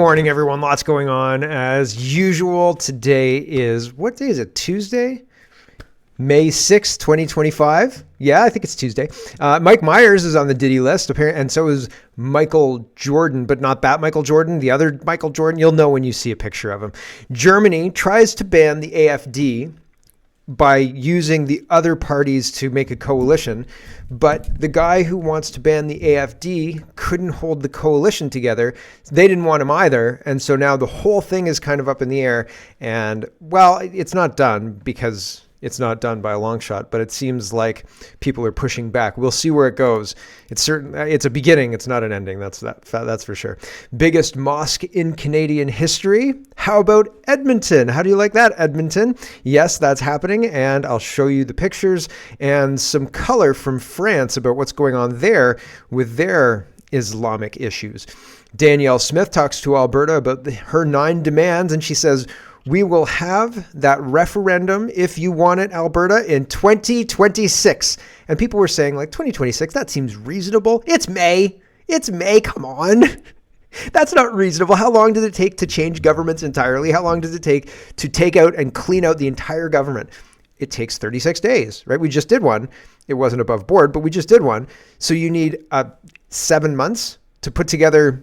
Morning, everyone. Lots going on as usual. Today is, what day is it? Tuesday? May 6th, 2025. Yeah, I think it's Tuesday. Mike Myers is on the Diddy list, apparently, and so is Michael Jordan, but not that Michael Jordan, the other Michael Jordan. You'll know when you see a picture of him. Germany tries to ban the AfD by using the other parties to make a coalition. But the guy who wants to ban the AfD couldn't hold the coalition together. They didn't want him either. And so now the whole thing is kind of up in the air. And, well, it's not done because it's not done by a long shot, but it seems like people are pushing back. We'll see where it goes. It's a beginning. It's not an ending. That's for sure. Biggest mosque in Canadian history. How about Edmonton? How do you like that, Edmonton? Yes, that's happening. And I'll show you the pictures and some color from France about what's going on there with their Islamic issues. Danielle Smith talks to Alberta about her 9 demands, and she says, we will have that referendum, if you want it, Alberta, in 2026. And people were saying, like, 2026, that seems reasonable. It's May. It's May. Come on. That's not reasonable. How long does it take to change governments entirely? How long does it take to take out and clean out the entire government? It takes 36 days, right? We just did one. It wasn't above board, but we just did one. So you need 7 months to put together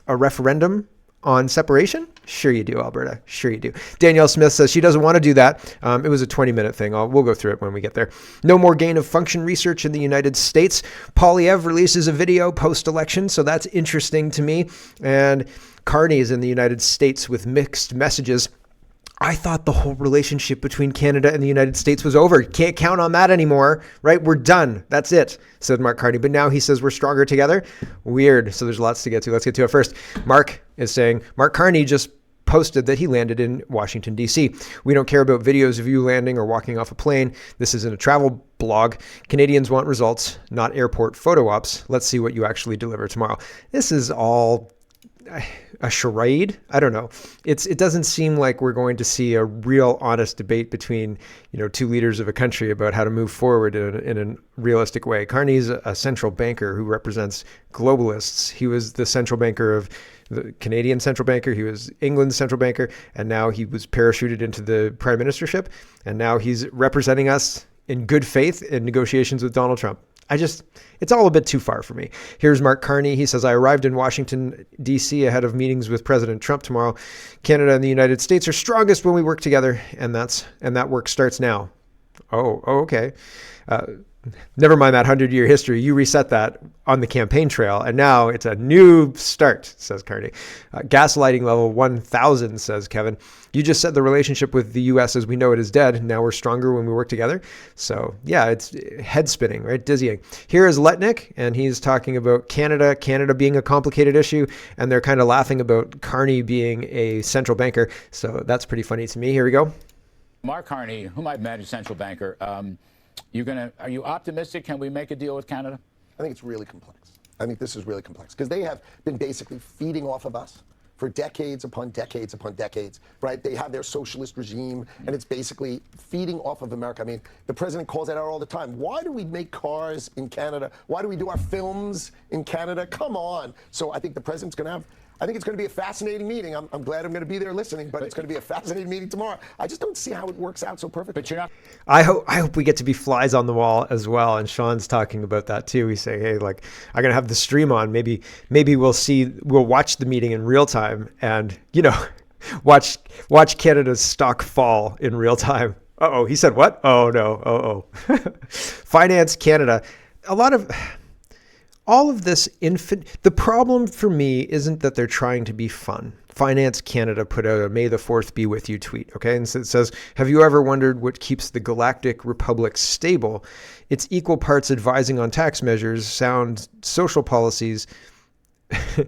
a referendum on separation? Sure you do, Alberta. Sure you do. Danielle Smith says she doesn't want to do that. It was a 20-minute thing. We'll go through it when we get there. No more gain of function research in the United States. Poilievre releases a video post-election, so that's interesting to me. And Carney is in the United States with mixed messages. I thought the whole relationship between Canada and the United States was over. Can't count on that anymore, right? We're done. That's it, said Mark Carney. But now he says we're stronger together. Weird. So there's lots to get to. Let's get to it first. Mark Carney just posted that he landed in Washington, D.C. We don't care about videos of you landing or walking off a plane. This isn't a travel blog. Canadians want results, not airport photo ops. Let's see what you actually deliver tomorrow. This is all a charade. I don't know. It doesn't seem like we're going to see a real honest debate between, two leaders of a country about how to move forward in a realistic way. Carney's a central banker who represents globalists. He was the central banker of the Canadian central banker. He was England's central banker. And now he was parachuted into the prime ministership. And now he's representing us in good faith in negotiations with Donald Trump. It's all a bit too far for me. Here's Mark Carney. He says, I arrived in Washington, D.C. ahead of meetings with President Trump tomorrow. Canada and the United States are strongest when we work together, and that work starts now. Oh, okay. Never mind that 100-year history. You reset that on the campaign trail, and now it's a new start, says Carney. Gaslighting level 1,000, says Kevin. You just said the relationship with the U.S. as we know it is dead. Now we're stronger when we work together. So, yeah, it's head spinning, right? Dizzying. Here is Letnick, and he's talking about Canada being a complicated issue, and they're kind of laughing about Carney being a central banker. So that's pretty funny to me. Here we go. Mark Carney, whom I've met as central banker, are you optimistic? Can we make a deal with Canada? I think it's really complex. I think this is really complex because they have been basically feeding off of us for decades upon decades upon decades, right? They have their socialist regime, and it's basically feeding off of America. I mean, the president calls that out all the time. Why do we make cars in Canada? Why do we do our films in Canada? Come on. So I think the president's going to have, I think it's going to be a fascinating meeting. I'm glad I'm going to be there listening, but it's going to be a fascinating meeting tomorrow. I just don't see how it works out so perfectly. But you're not. I hope we get to be flies on the wall as well. And Sean's talking about that too. He's saying, hey, I'm going to have the stream on. Maybe we'll watch the meeting in real time and, watch Canada's stock fall in real time. Uh-oh, he said what? Oh, no. Finance Canada. All of this the problem for me isn't that they're trying to be fun. Finance Canada put out a May the 4th be with you tweet, okay? And so it says, have you ever wondered what keeps the Galactic Republic stable? It's equal parts advising on tax measures, sound social policies,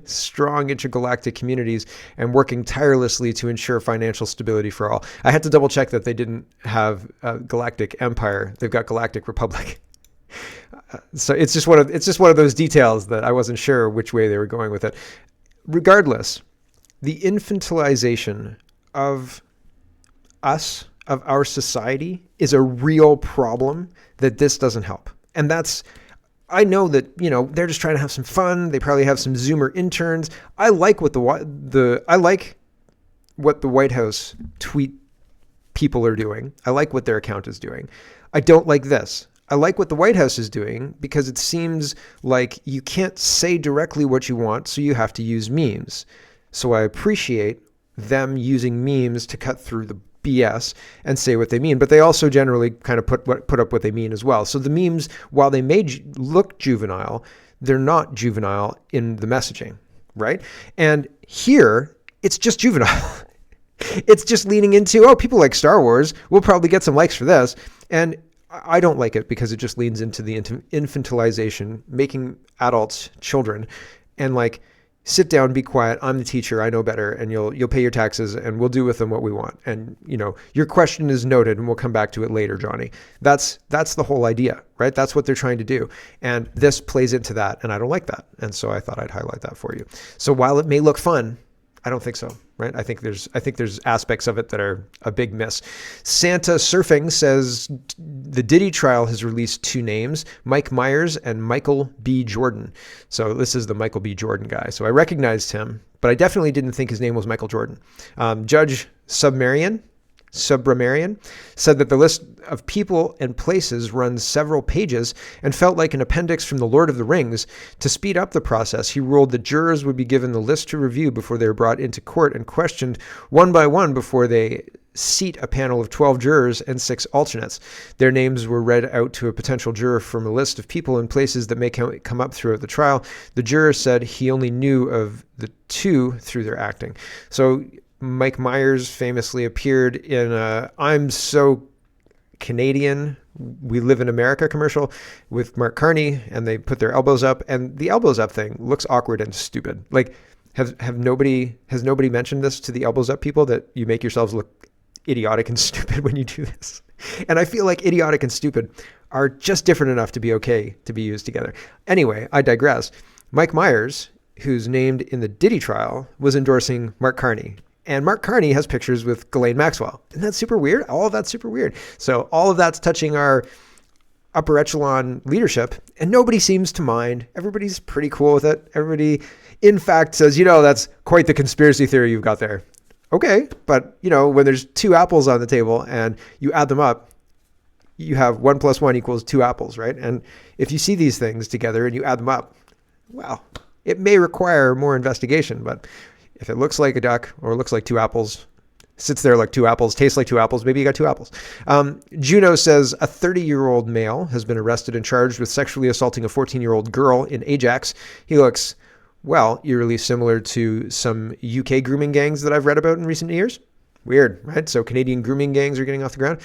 strong intergalactic communities, and working tirelessly to ensure financial stability for all. I had to double check that they didn't have a Galactic Empire. They've got Galactic Republic. So it's just one of those details that I wasn't sure which way they were going with it. Regardless, the infantilization of us, of our society, is a real problem that this doesn't help. And that's I know that, they're just trying to have some fun. They probably have some Zoomer interns. I like what the White House tweet people are doing. I like what their account is doing. I don't like this. I like what the White House is doing because it seems like you can't say directly what you want, so you have to use memes. So I appreciate them using memes to cut through the BS and say what they mean, but they also generally kind of put up what they mean as well. So the memes, while they may look juvenile, they're not juvenile in the messaging, right? And here, it's just juvenile. It's just leaning into, oh, people like Star Wars. We'll probably get some likes for this. And I don't like it because it just leans into the infantilization, making adults children, and like, sit down, be quiet. I'm the teacher. I know better, and you'll pay your taxes, and we'll do with them what we want. And your question is noted, and we'll come back to it later, Johnny. That's the whole idea, right? That's what they're trying to do, and this plays into that, and I don't like that. And so I thought I'd highlight that for you. So while it may look fun, I don't think so, right? I think there's aspects of it that are a big miss. Santa Surfing says the Diddy trial has released 2 names, Mike Myers and Michael B. Jordan. So this is the Michael B. Jordan guy. So I recognized him, but I definitely didn't think his name was Michael Jordan. Judge Subramanian said that the list of people and places runs several pages and felt like an appendix from The Lord of the Rings. To speed up the process, he ruled that jurors would be given the list to review before they were brought into court and questioned one by one before they seat a panel of 12 jurors and 6 alternates. Their names were read out to a potential juror from a list of people and places that may come up throughout the trial. The juror said he only knew of the 2 through their acting. So Mike Myers famously appeared in a I'm So Canadian, We Live in America commercial with Mark Carney, and they put their elbows up, and the elbows up thing looks awkward and stupid. Like, has nobody mentioned this to the elbows up people, that you make yourselves look idiotic and stupid when you do this? And I feel like idiotic and stupid are just different enough to be okay to be used together. Anyway, I digress. Mike Myers, who's named in the Diddy trial, was endorsing Mark Carney. And Mark Carney has pictures with Ghislaine Maxwell. Isn't that super weird? All of that's super weird. So all of that's touching our upper echelon leadership, and nobody seems to mind. Everybody's pretty cool with it. Everybody, in fact, says, that's quite the conspiracy theory you've got there. Okay, but, when there's 2 apples on the table and you add them up, you have 1 + 1 = 2 apples, right? And if you see these things together and you add them up, well, it may require more investigation, but if it looks like a duck or looks like 2 apples, sits there like 2 apples, tastes like 2 apples, maybe you got 2 apples. Juno says a 30-year-old male has been arrested and charged with sexually assaulting a 14-year-old girl in Ajax. He looks, eerily similar to some UK grooming gangs that I've read about in recent years. Weird, right? So Canadian grooming gangs are getting off the ground.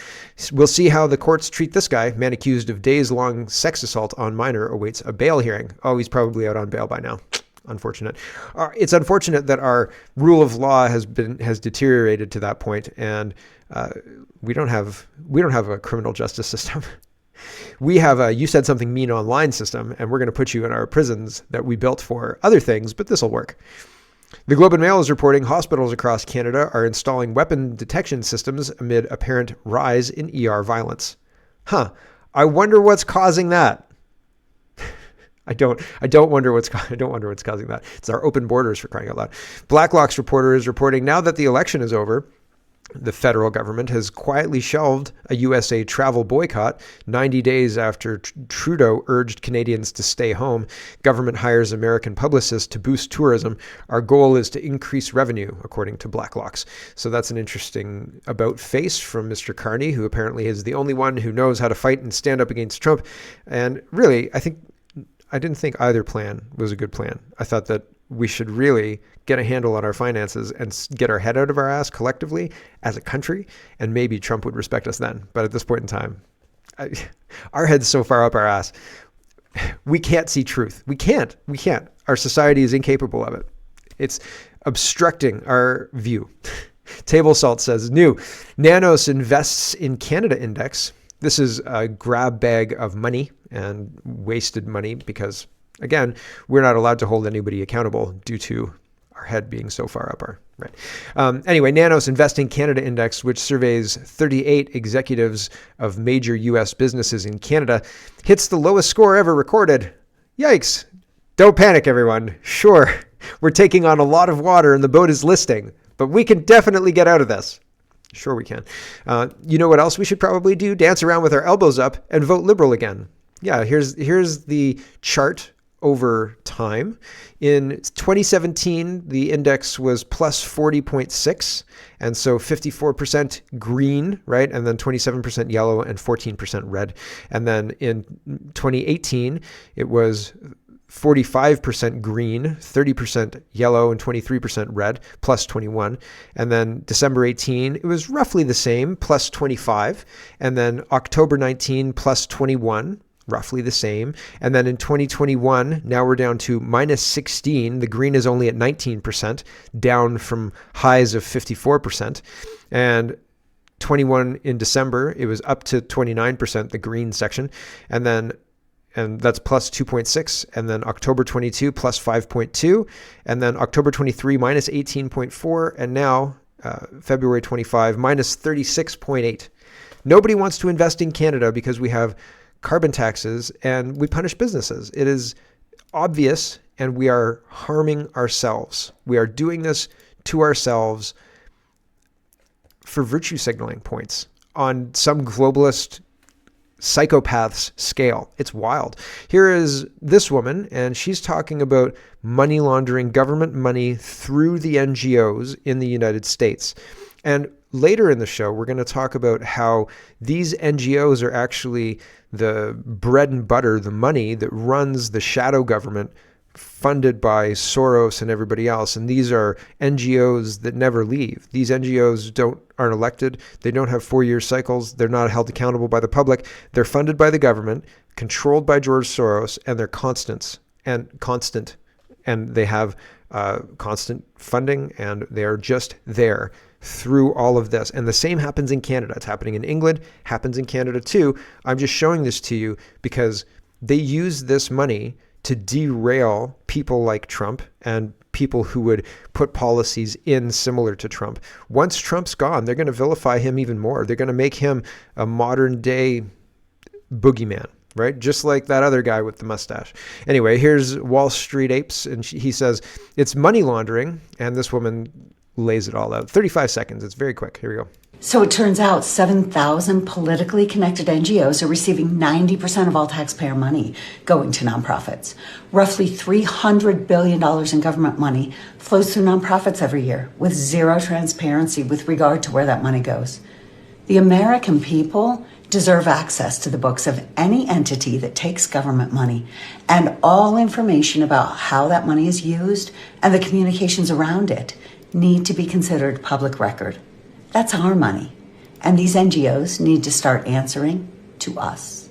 We'll see how the courts treat this guy. Man accused of days-long sex assault on minor awaits a bail hearing. Oh, he's probably out on bail by now. Unfortunate. It's unfortunate that our rule of law has deteriorated to that point, and we don't have a criminal justice system. We have a you said something mean online system, and we're going to put you in our prisons that we built for other things, but this will work. The Globe and Mail is reporting hospitals across Canada are installing weapon detection systems amid apparent rise in ER violence. I wonder what's causing that. I don't wonder what's causing that. It's our open borders, for crying out loud. Blacklock's reporter is reporting now that the election is over, the federal government has quietly shelved a USA travel boycott 90 days after Trudeau urged Canadians to stay home. Government hires American publicists to boost tourism. Our goal is to increase revenue, according to Blacklocks. So that's an interesting about face from Mr. Carney, who apparently is the only one who knows how to fight and stand up against Trump. And really, I didn't think either plan was a good plan. I thought that we should really get a handle on our finances and get our head out of our ass collectively as a country, and maybe Trump would respect us then. But at this point in time, our head's so far up our ass, we can't see truth. We can't. Our society is incapable of it. It's obstructing our view. Table Salt says, new Nanos invests in Canada index. This is a grab bag of money and wasted money because, again, we're not allowed to hold anybody accountable due to our head being so far up our right. Anyway, Nanos Investing Canada Index, which surveys 38 executives of major U.S. businesses in Canada, hits the lowest score ever recorded. Yikes. Don't panic, everyone. Sure, we're taking on a lot of water and the boat is listing, but we can definitely get out of this. Sure we can. You know what else we should probably do? Dance around with our elbows up and vote Liberal again. Yeah, here's the chart over time. In 2017, the index was plus 40.6, and so 54% green, right? And then 27% yellow and 14% red. And then in 2018, it was 45% green, 30% yellow, and 23% red, plus 21. And then December 18, it was roughly the same, plus 25. And then October 19, plus 21. Roughly the same. And then in 2021, now we're down to minus 16. The green is only at 19%, down from highs of 54%. And 21 in December, it was up to 29%, the green section. And that's plus 2.6. And then October 22, plus 5.2. And then October 23, minus 18.4. And now February 25, minus 36.8. Nobody wants to invest in Canada because we have carbon taxes and we punish businesses. It is obvious, and we are harming ourselves. We are doing this to ourselves for virtue signaling points on some globalist psychopath's scale. It's wild. Here is this woman, and she's talking about money laundering government money through the NGOs in the United States. And later in the show, we're going to talk about how these NGOs are actually the bread and butter, the money that runs the shadow government funded by Soros and everybody else. And these are NGOs that never leave. These NGOs aren't elected. They don't have 4-year cycles. They're not held accountable by the public. They're funded by the government, controlled by George Soros, and they're constant. And they have constant funding, and they are just there through all of this. And the same happens in Canada. It's happening in England, happens in Canada too. I'm just showing this to you because they use this money to derail people like Trump and people who would put policies in similar to Trump. Once Trump's gone, they're going to vilify him even more. They're going to make him a modern day boogeyman, right? Just like that other guy with the mustache. Anyway, here's Wall Street Apes, and he says it's money laundering, and this woman lays it all out. 35 seconds. It's very quick. Here we go. So it turns out 7,000 politically connected NGOs are receiving 90% of all taxpayer money going to nonprofits. Roughly $300 billion in government money flows through nonprofits every year with zero transparency with regard to where that money goes. The American people deserve access to the books of any entity that takes government money, and all information about how that money is used and the communications around it need to be considered public record. That's our money, and these NGOs need to start answering to us.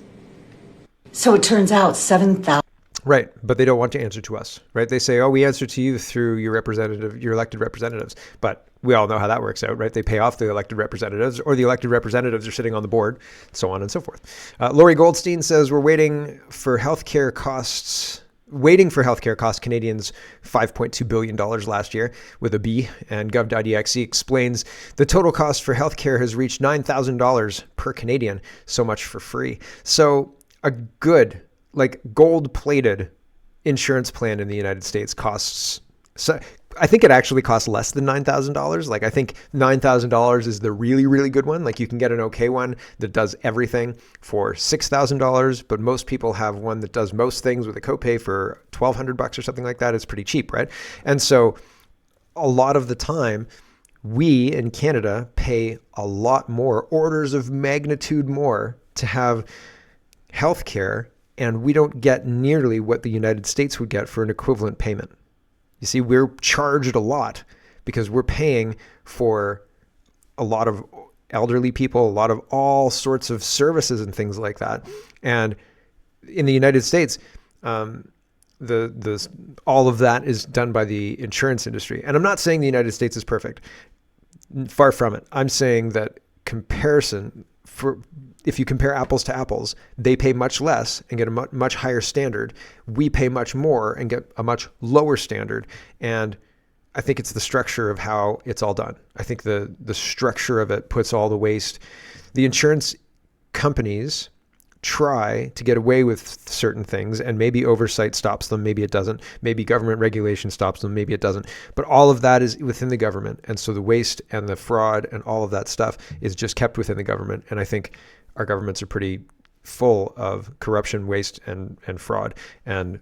So it turns out 7,000... Right, but they don't want to answer to us, right? They say, oh, we answer to you through your elected representatives. But we all know how that works out, right? They pay off the elected representatives, or the elected representatives are sitting on the board, so on and so forth. Lori Goldstein says, we're waiting for healthcare costs Canadians $5.2 billion last year with a B, and Gov.exe explains the total cost for healthcare has reached $9,000 per Canadian, so much for free. So a good, like gold-plated insurance plan in the United States costs, so I think it actually costs less than $9,000. Like I think $9,000 is the really, really good one. Like you can get an okay one that does everything for $6,000, but most people have one that does most things with a copay for $1,200 or something like that. It's pretty cheap, right? And so a lot of the time, we in Canada pay a lot more, orders of magnitude more, to have healthcare, and we don't get nearly what the United States would get for an equivalent payment. You see, we're charged a lot because we're paying for a lot of elderly people, a lot of all sorts of services and things like that. And in the United States, all of that is done by the insurance industry. And I'm not saying the United States is perfect. Far from it. I'm saying that if you compare apples to apples, they pay much less and get a much higher standard. We pay much more and get a much lower standard. And I think it's the structure of how it's all done. I think the structure of it puts all the waste. The insurance companies try to get away with certain things, and maybe oversight stops them, maybe it doesn't. Maybe government regulation stops them, maybe it doesn't. But all of that is within the government. And so the waste and the fraud and all of that stuff is just kept within the government. And I think our governments are pretty full of corruption, waste, and fraud. And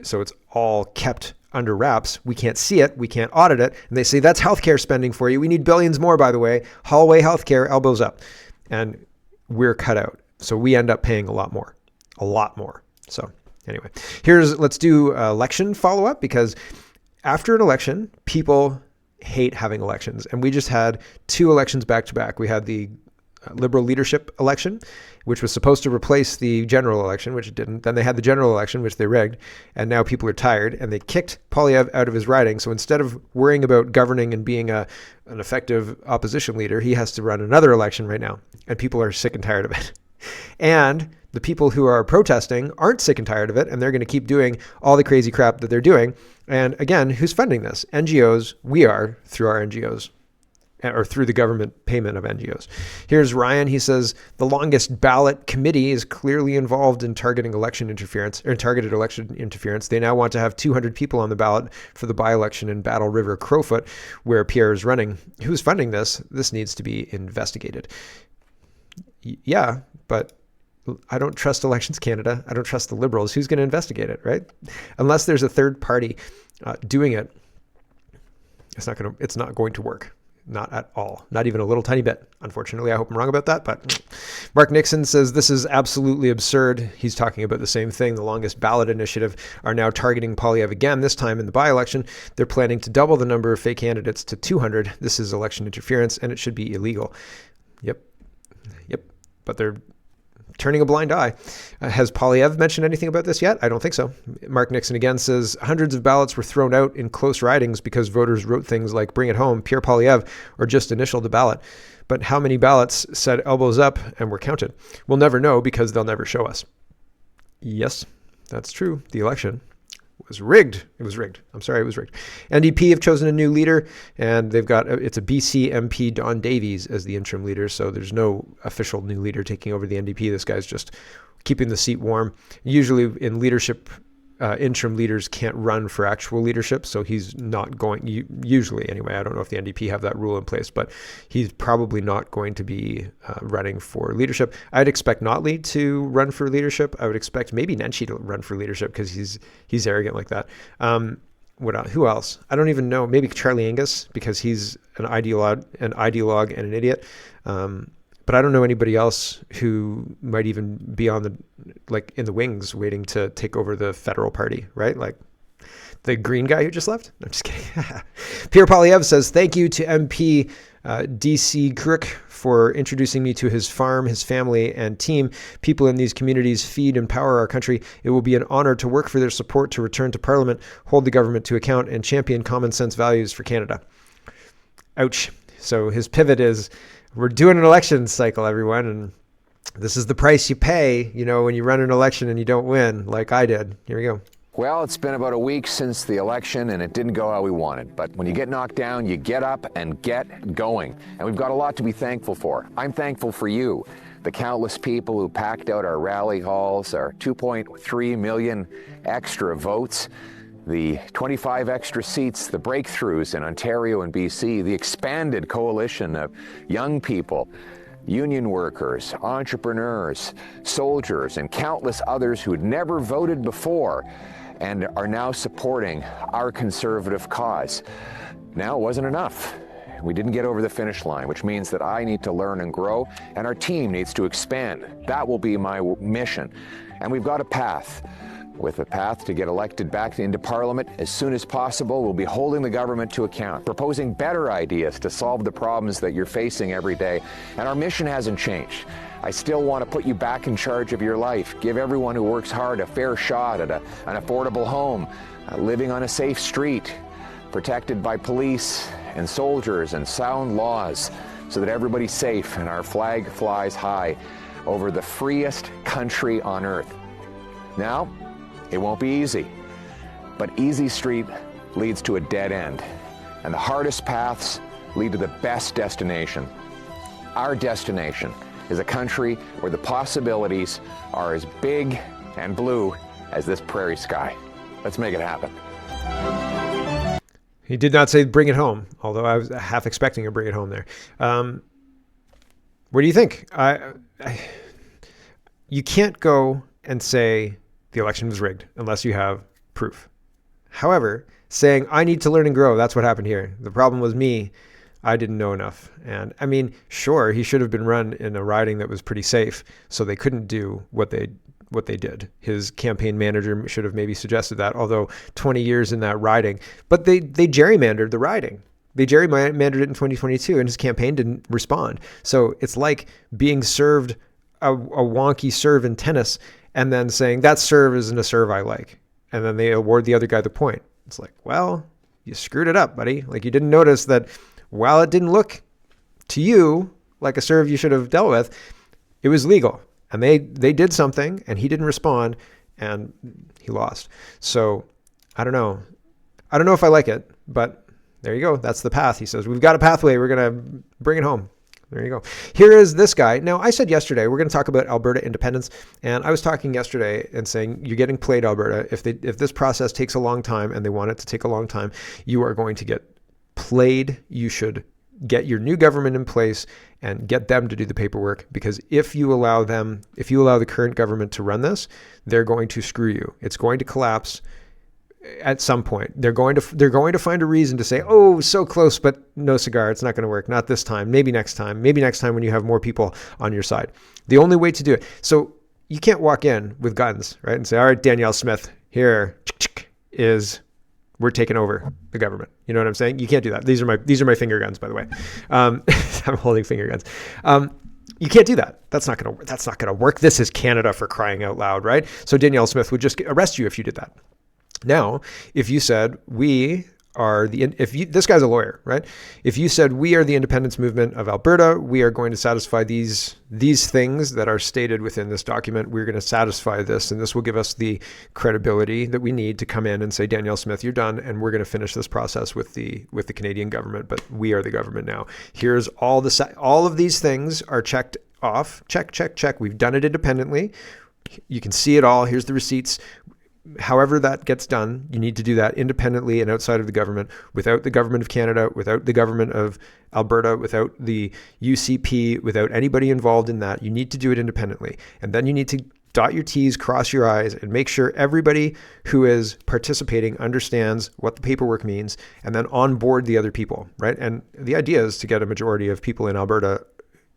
so it's all kept under wraps. We can't see it. We can't audit it. And they say, that's healthcare spending for you. We need billions more, by the way. Hallway healthcare, elbows up. And we're cut out. So we end up paying a lot more. So anyway, let's do election follow-up, because after an election, people hate having elections. And we just had 2 elections back to back. We had the Liberal leadership election, which was supposed to replace the general election, which it didn't. Then they had the general election, which they rigged. And now people are tired, and they kicked Poilievre out of his riding. So instead of worrying about governing and being an effective opposition leader, he has to run another election right now. And people are sick and tired of it. And the people who are protesting aren't sick and tired of it, and they're going to keep doing all the crazy crap that they're doing. And again, who's funding this? NGOs. We are, through our NGOs, or through the government payment of NGOs. Here's Ryan. He says, the longest ballot committee is clearly involved in targeted election interference. They now want to have 200 people on the ballot for the by-election in Battle River Crowfoot, where Pierre is running. Who's funding this? This needs to be investigated. Yeah, but I don't trust Elections Canada. I don't trust the Liberals. Who's going to investigate it, right? Unless there's a third party doing it, it's not going to work. Not at all. Not even a little tiny bit. Unfortunately, I hope I'm wrong about that. But Mark Nixon says this is absolutely absurd. He's talking about the same thing. The longest ballot initiative are now targeting Poilievre again, this time in the by-election. They're planning to double the number of fake candidates to 200. This is election interference, and it should be illegal. Yep. But they're turning a blind eye. Has Poilievre mentioned anything about this yet? I don't think so. Mark Nixon again says hundreds of ballots were thrown out in close ridings because voters wrote things like bring it home, Pierre Poilievre, or just initialed the ballot. But how many ballots said elbows up and were counted? We'll never know because they'll never show us. Yes, that's true. The election was rigged. It was rigged. I'm sorry, it was rigged. NDP have chosen a new leader, and it's a BC MP, Don Davies, as the interim leader. So there's no official new leader taking over the NDP. This guy's just keeping the seat warm. Usually in leadership, interim leaders can't run for actual leadership. So he's not going, usually anyway. I don't know if the NDP have that rule in place, but he's probably not going to be running for leadership. I'd expect Notley to run for leadership. I would expect maybe Nenshi to run for leadership because he's arrogant like that. Who else? I don't even know. Maybe Charlie Angus, because he's an ideologue and an idiot. But I don't know anybody else who might even be in the wings waiting to take over the federal party, right? Like the green guy who just left? I'm just kidding. Pierre Poilievre says, thank you to MP DC Crook for introducing me to his farm, his family, and team. People in these communities feed and power our country. It will be an honor to work for their support to return to Parliament, hold the government to account, and champion common sense values for Canada. Ouch. So his pivot is, we're doing an election cycle, everyone, and this is the price you pay, when you run an election and you don't win, like I did. Here we go. Well, it's been about a week since the election, and it didn't go how we wanted. But when you get knocked down, you get up and get going. And we've got a lot to be thankful for. I'm thankful for you, the countless people who packed out our rally halls, our 2.3 million extra votes, the 25 extra seats, the breakthroughs in Ontario and BC, the expanded coalition of young people, union workers, entrepreneurs, soldiers, and countless others who had never voted before and are now supporting our conservative cause. Now, it wasn't enough. We didn't get over the finish line, which means that I need to learn and grow, and our team needs to expand. That will be my mission. And we've got a path. With a path to get elected back into Parliament as soon as possible, we'll be holding the government to account, proposing better ideas to solve the problems that you're facing every day. And our mission hasn't changed. I still want to put you back in charge of your life, give everyone who works hard a fair shot at an affordable home, living on a safe street, protected by police and soldiers and sound laws, so that everybody's safe and our flag flies high over the freest country on earth. Now, it won't be easy, but easy street leads to a dead end. and the hardest paths lead to the best destination. Our destination is a country where the possibilities are as big and blue as this prairie sky. Let's make it happen. He did not say bring it home, although I was half expecting a bring it home there. What do you think? You can't go and say the election was rigged unless you have proof. However, saying I need to learn and grow, that's what happened here. The problem was me. I didn't know enough. And I mean, sure, he should have been run in a riding that was pretty safe, so they couldn't do what they did. His campaign manager should have maybe suggested that, although 20 years in that riding. But they gerrymandered the riding. They gerrymandered it in 2022, and his campaign didn't respond. So it's like being served a wonky serve in tennis and then saying, that serve isn't a serve I like. And then they award the other guy the point. It's like, well, you screwed it up, buddy. Like, you didn't notice that while it didn't look to you like a serve you should have dealt with, it was legal. And they did something, and he didn't respond, and he lost. So I don't know. I don't know if I like it, but there you go. That's the path. He says, we've got a pathway. We're going to bring it home. There you go. Here is this guy. Now, I said yesterday, we're going to talk about Alberta independence. And I was talking yesterday and saying, you're getting played, Alberta. If this process takes a long time, and they want it to take a long time, you are going to get played. You should get your new government in place and get them to do the paperwork, because if you allow the current government to run this, they're going to screw you. It's going to collapse at some point. They're going to find a reason to say, oh, so close, but no cigar. It's not going to work. Not this time. Maybe next time when you have more people on your side. The only way to do it. So you can't walk in with guns, right? And say, all right, Danielle Smith, here is, we're taking over the government. You know what I'm saying? You can't do that. These are my finger guns, by the way. I'm holding finger guns. You can't do that. That's not gonna work. This is Canada, for crying out loud, right? So Danielle Smith would just arrest you if you did that. Now, if you said this guy's a lawyer, right? If you said we are the independence movement of Alberta, we are going to satisfy these things that are stated within this document. We're going to satisfy this, and this will give us the credibility that we need to come in and say, Danielle Smith, you're done, and we're going to finish this process with the Canadian government. But we are the government now. Here's all of these things are checked off. Check. We've done it independently. You can see it all. Here's the receipts. However that gets done, you need to do that independently and outside of the government, without the government of Canada, without the government of Alberta, without the UCP, without anybody involved in that. You need to do it independently. And then you need to dot your T's, cross your I's, and make sure everybody who is participating understands what the paperwork means, and then onboard the other people, right? And the idea is to get a majority of people in Alberta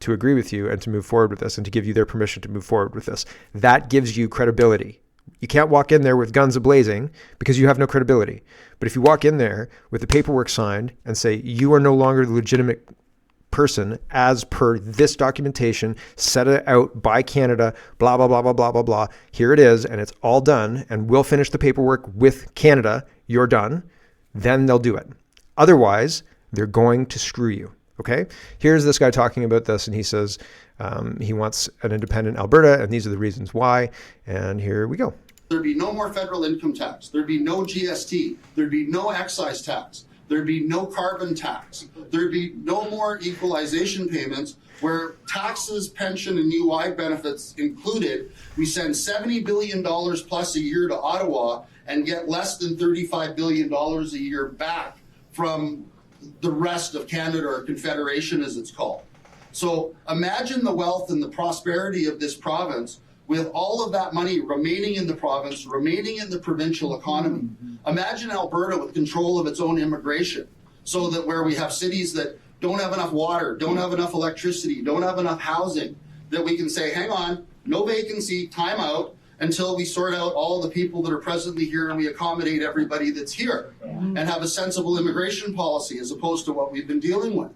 to agree with you and to move forward with this, and to give you their permission to move forward with this. That gives you credibility. You can't walk in there with guns a-blazing because you have no credibility. But if you walk in there with the paperwork signed and say, you are no longer the legitimate person as per this documentation, set it out by Canada, blah, blah, blah, blah, blah, blah, blah. Here it is, and it's all done, and we'll finish the paperwork with Canada. You're done. Then they'll do it. Otherwise, they're going to screw you. Okay? Here's this guy talking about this, and he says he wants an independent Alberta, and these are the reasons why. And here we go. There'd be no more federal income tax. There'd be no GST. There'd be no excise tax. There'd be no carbon tax. There'd be no more equalization payments where taxes, pension, and UI benefits included. We send $70 billion plus a year to Ottawa and get less than $35 billion a year back from the rest of Canada, or Confederation as it's called. So imagine the wealth and the prosperity of this province with all of that money remaining in the province, remaining in the provincial economy. Imagine Alberta with control of its own immigration, so that where we have cities that don't have enough water, don't have enough electricity, don't have enough housing, that we can say, hang on, no vacancy, time out, until we sort out all the people that are presently here and we accommodate everybody that's here, and have a sensible immigration policy as opposed to what we've been dealing with.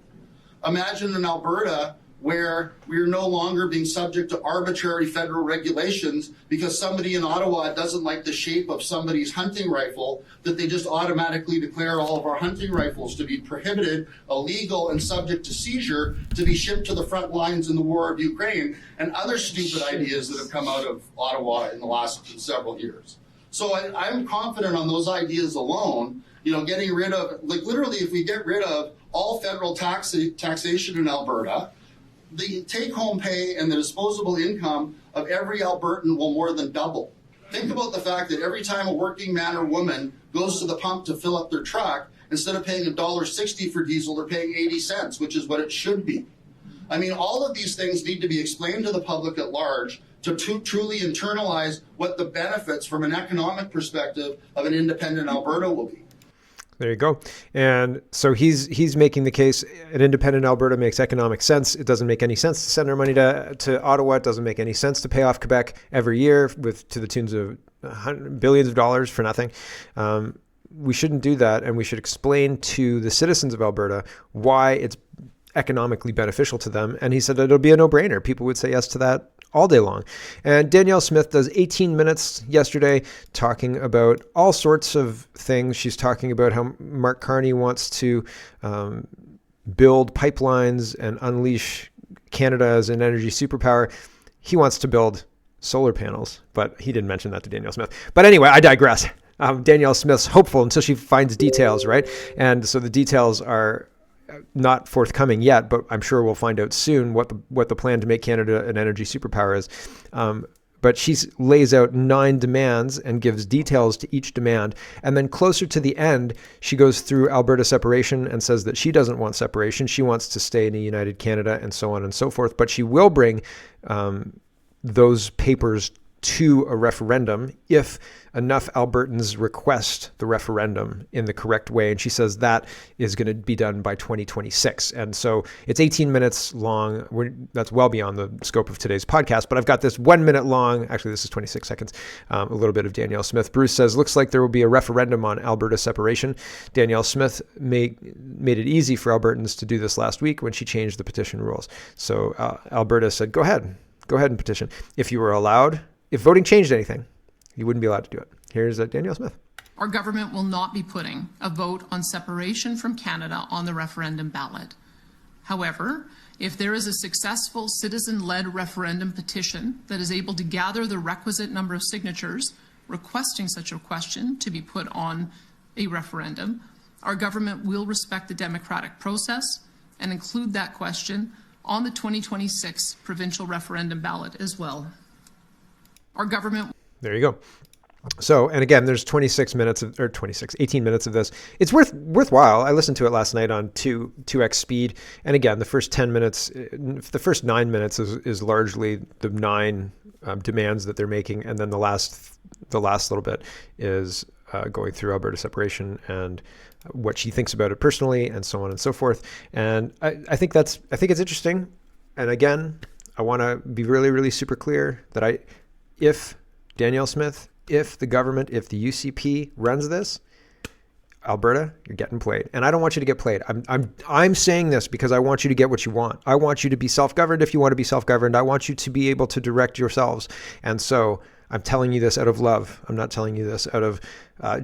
Imagine in Alberta where we're no longer being subject to arbitrary federal regulations because somebody in Ottawa doesn't like the shape of somebody's hunting rifle, that they just automatically declare all of our hunting rifles to be prohibited, illegal, and subject to seizure, to be shipped to the front lines in the war of Ukraine, and other stupid ideas that have come out of Ottawa in the last several years. So I'm confident on those ideas alone getting rid of, like literally if we get rid of all federal taxation in Alberta, the take-home pay and the disposable income of every Albertan will more than double. Think about the fact that every time a working man or woman goes to the pump to fill up their truck, instead of paying $1.60 for diesel, they're paying 80 cents, which is what it should be. I mean, all of these things need to be explained to the public at large to truly internalize what the benefits from an economic perspective of an independent Alberta will be. There you go. And so he's making the case an independent Alberta makes economic sense. It doesn't make any sense to send our money to Ottawa. It doesn't make any sense to pay off Quebec every year to the tunes of billions of dollars for nothing. We shouldn't do that, and we should explain to the citizens of Alberta why it's economically beneficial to them. And he said it'll be a no-brainer. People would say yes to that all day long. And Danielle Smith does 18 minutes yesterday talking about all sorts of things. She's talking about how Mark Carney wants to build pipelines and unleash Canada as an energy superpower. He wants to build solar panels, but he didn't mention that to Danielle Smith. But anyway, I digress. Danielle Smith's hopeful until she finds details, right? And so the details are not forthcoming yet, but I'm sure we'll find out soon what the plan to make Canada an energy superpower is. But she lays out 9 demands and gives details to each demand. And then closer to the end, she goes through Alberta separation and says that she doesn't want separation. She wants to stay in a united Canada and so on and so forth. But she will bring those papers to a referendum if enough Albertans request the referendum in the correct way. And she says that is going to be done by 2026. And so it's 18 minutes long. That's well beyond the scope of today's podcast, but I've got this 1 minute long, actually this is 26 seconds, a little bit of Danielle Smith. Bruce says, looks like there will be a referendum on Alberta separation. Danielle Smith made it easy for Albertans to do this last week when she changed the petition rules. So Alberta said, go ahead and petition. If you were allowed, if voting changed anything, you wouldn't be allowed to do it. Here's Danielle Smith. Our government will not be putting a vote on separation from Canada on the referendum ballot. However, if there is a successful citizen-led referendum petition that is able to gather the requisite number of signatures requesting such a question to be put on a referendum, our government will respect the democratic process and include that question on the 2026 provincial referendum ballot as well. Our government. There you go. So, and again, there's 18 minutes of this. It's worthwhile. I listened to it last night on 2x speed. And again, the first 9 minutes is largely the 9 demands that they're making. And then the last little bit is going through Alberta separation and what she thinks about it personally and so on and so forth. And I think it's interesting. And again, I want to be really, really super clear that if Danielle Smith, if the government, if the UCP runs this, Alberta, you're getting played. And I don't want you to get played. I'm saying this because I want you to get what you want. I want you to be self-governed if you want to be self-governed. I want you to be able to direct yourselves. And so I'm telling you this out of love. I'm not telling you this out of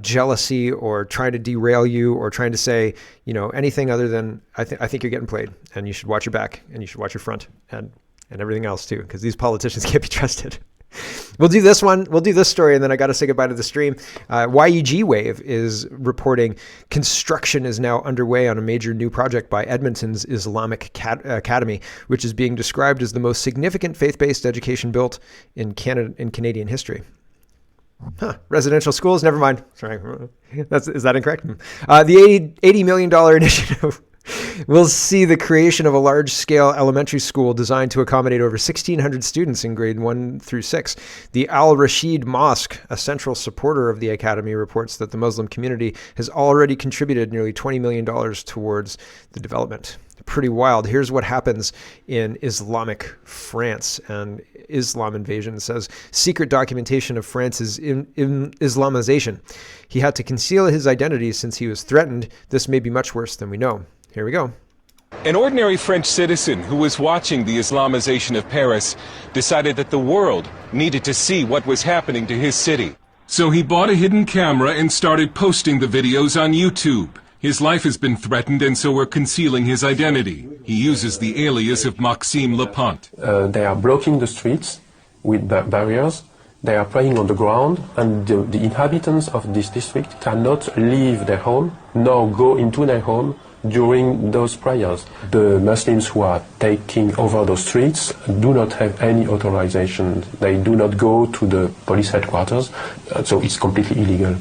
jealousy or trying to derail you or trying to say, anything other than I think you're getting played, and you should watch your back and you should watch your front and everything else too, because these politicians can't be trusted. We'll do this one. We'll do this story, and then I got to say goodbye to the stream. YEG Wave is reporting construction is now underway on a major new project by Edmonton's Islamic Academy, which is being described as the most significant faith-based education built in Canadian history. Residential schools? Never mind. Sorry. Is that incorrect? The $80 million initiative will see the creation of a large-scale elementary school designed to accommodate over 1,600 students in grade 1 through 6. The Al-Rashid Mosque, a central supporter of the academy, reports that the Muslim community has already contributed nearly $20 million towards the development. Pretty wild. Here's what happens in Islamic France. And Islam Invasion says, secret documentation of France's Islamization. He had to conceal his identity since he was threatened. This may be much worse than we know. Here we go. An ordinary French citizen who was watching the Islamization of Paris decided that the world needed to see what was happening to his city. So he bought a hidden camera and started posting the videos on YouTube. His life has been threatened, and so we're concealing his identity. He uses the alias of Maxime Lepont. They are blocking the streets with barriers, They are praying on the ground, and the inhabitants of this district cannot leave their home nor go into their home during those prayers. The Muslims who are taking over those streets do not have any authorization. They do not go to the police headquarters, so it's completely illegal.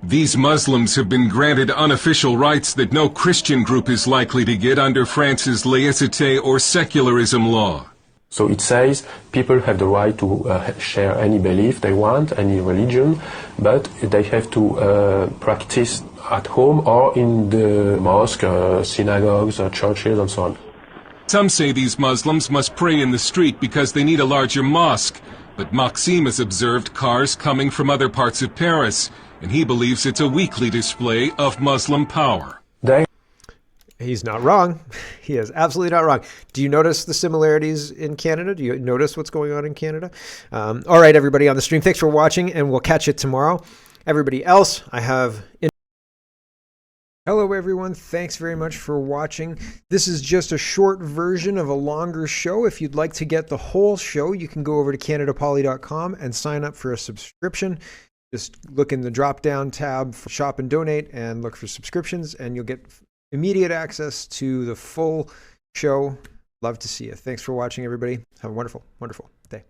These Muslims have been granted unofficial rights that no Christian group is likely to get under France's laïcité or secularism law. So it says people have the right to share any belief they want, any religion, but they have to practice at home or in the mosque, synagogues, churches, and so on. Some say these Muslims must pray in the street because they need a larger mosque, but Maxime has observed cars coming from other parts of Paris, and he believes it's a weekly display of Muslim power. He's not wrong. He is absolutely not wrong. Do you notice the similarities in Canada? Do you notice what's going on in Canada? All right, everybody on the stream, thanks for watching, and we'll catch you tomorrow. Everybody else, I have... Hello, everyone. Thanks very much for watching. This is just a short version of a longer show. If you'd like to get the whole show, you can go over to CanadaPoly.com and sign up for a subscription. Just look in the drop-down tab for Shop and Donate and look for subscriptions, and you'll get immediate access to the full show. Love to see you. Thanks for watching, everybody. Have a wonderful, wonderful day.